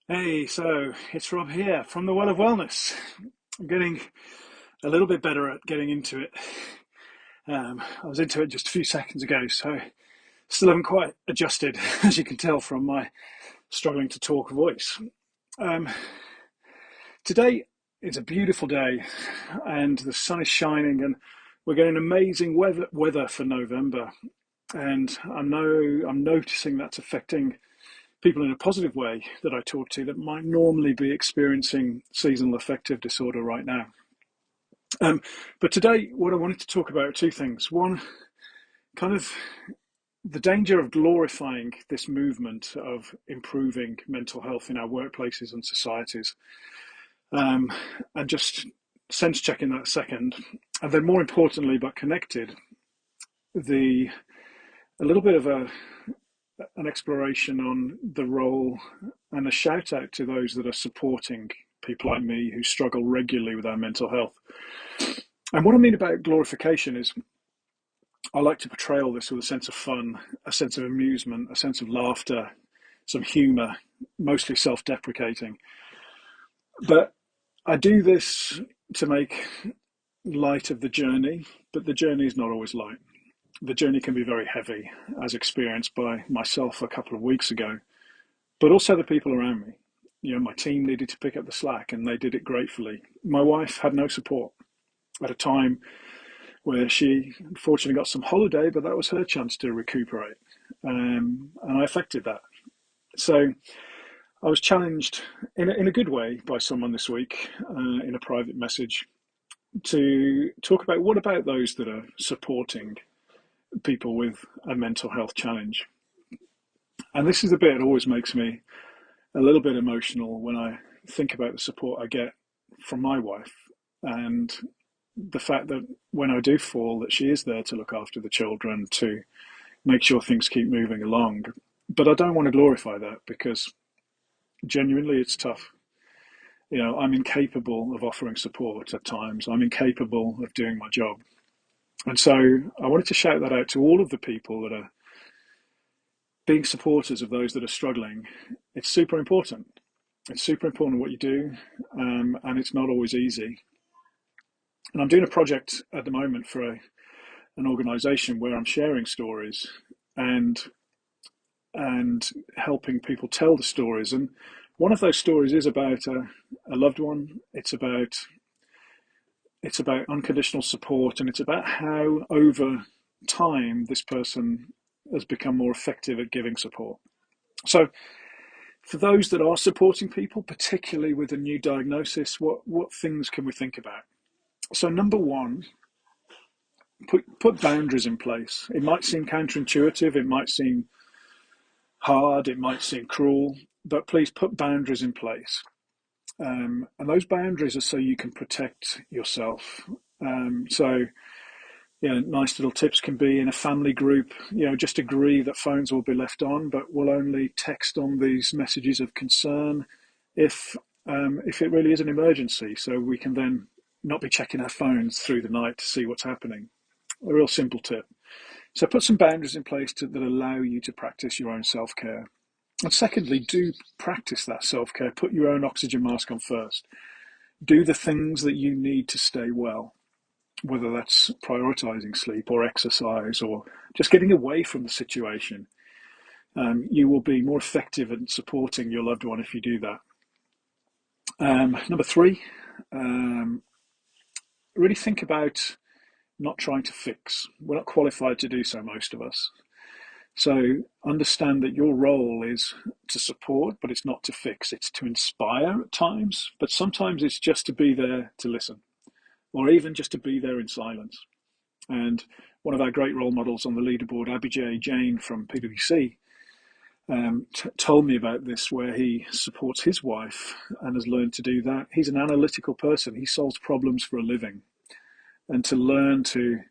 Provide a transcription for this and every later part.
Hey, so it's Rob here from the Well of Wellness. I'm getting a little bit better at getting into it. I was into it just a few seconds ago, so still haven't quite adjusted, as you can tell from my struggling to talk voice. Um, Today is a beautiful day, and the sun is shining, and we're getting amazing weather for November. And I'm noticing that's affecting people in a positive way that I talk to that might normally be experiencing seasonal affective disorder right now. But today, what I wanted to talk about are two things. One, kind of the danger of glorifying this movement of improving mental health in our workplaces and societies, um, and just sense checking that second. And then, more importantly, but connected, the a little bit of an exploration on the role and a shout out to those that are supporting people like me who struggle regularly with our mental health. And what I mean about glorification is I like to portray all this with a sense of fun, a sense of amusement, a sense of laughter, some humour, mostly self deprecating. But I do this to make light of the journey, but the journey is not always light. The journey can be very heavy, as experienced by myself a couple of weeks ago, but also the people around me. My team needed to pick up the slack and they did it gratefully. My wife had no support at a time where she unfortunately got some holiday, but that was her chance to recuperate. And I affected that. So I was challenged in a good way by someone this week in a private message to talk about what about those that are supporting people with a mental health challenge. And this is the bit that always makes me a little bit emotional when I think about the support I get from my wife and the fact that when I do fall, that she is there to look after the children, to make sure things keep moving along. But I don't want to glorify that because genuinely it's tough. I'm incapable of offering support at times. I'm incapable of doing my job. And so I wanted to shout that out to all of the people that are being supporters of those that are struggling. It's super important. It's super important what you do, and it's not always easy. And I'm doing a project at the moment for an organization where I'm sharing stories and and helping people tell the stories. And one of those stories is about a loved one. It's about unconditional support, and it's about how over time this person has become more effective at giving support. So for those that are supporting people, particularly with a new diagnosis, what things can we think about? So number one, put boundaries in place. It might seem counterintuitive, it might seem hard, it might seem cruel, but please put boundaries in place. And those boundaries are so you can protect yourself. So, nice little tips can be in a family group, just agree that phones will be left on, but we'll only text on these messages of concern if it really is an emergency. So we can then not be checking our phones through the night to see what's happening. A real simple tip. So put some boundaries in place that allow you to practice your own self-care. And secondly, do practice that self-care. Put your own oxygen mask on first. Do the things that you need to stay well, whether that's prioritizing sleep or exercise or just getting away from the situation. You will be more effective in supporting your loved one if you do that. Number three, really think about not trying to fix. We're not qualified to do so, most of us. So understand that your role is to support, but it's not to fix. It's to inspire at times, but sometimes it's just to be there to listen, or even just to be there in silence. And one of our great role models on the leaderboard, Abhijay Jain from PwC, told me about this, where he supports his wife and has learned to do that. He's an analytical person. He solves problems for a living. And to learn to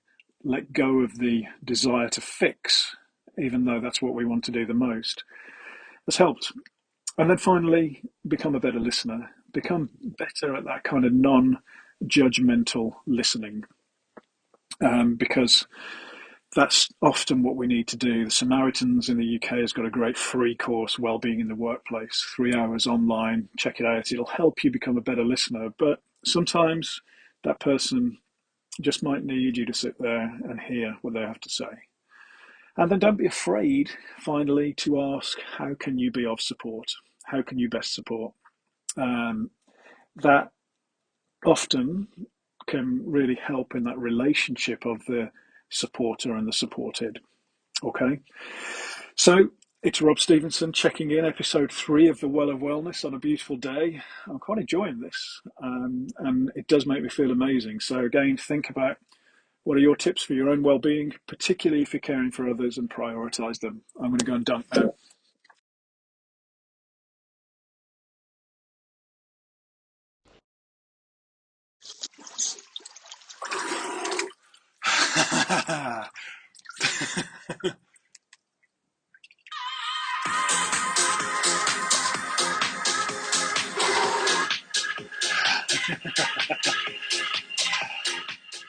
let go of the desire to fix, even though that's what we want to do the most, has helped. And then finally, become a better listener. Become better at that kind of non-judgmental listening. Because that's often what we need to do. The Samaritans in the UK has got a great free course, Wellbeing in the Workplace, 3 hours online. Check it out. It'll help you become a better listener. But sometimes that person just might need you to sit there and hear what they have to say. And then don't be afraid, finally, to ask, how can you be of support? How can you best support? Um, that often can really help in that relationship of the supporter and the supported. Okay. So it's Rob Stevenson checking in, episode 3 of the Well of Wellness on a beautiful day. I'm quite enjoying this, and it does make me feel amazing. So again, think about what are your tips for your own well-being, particularly if you're caring for others, and prioritize them. I'm going to go and dunk now.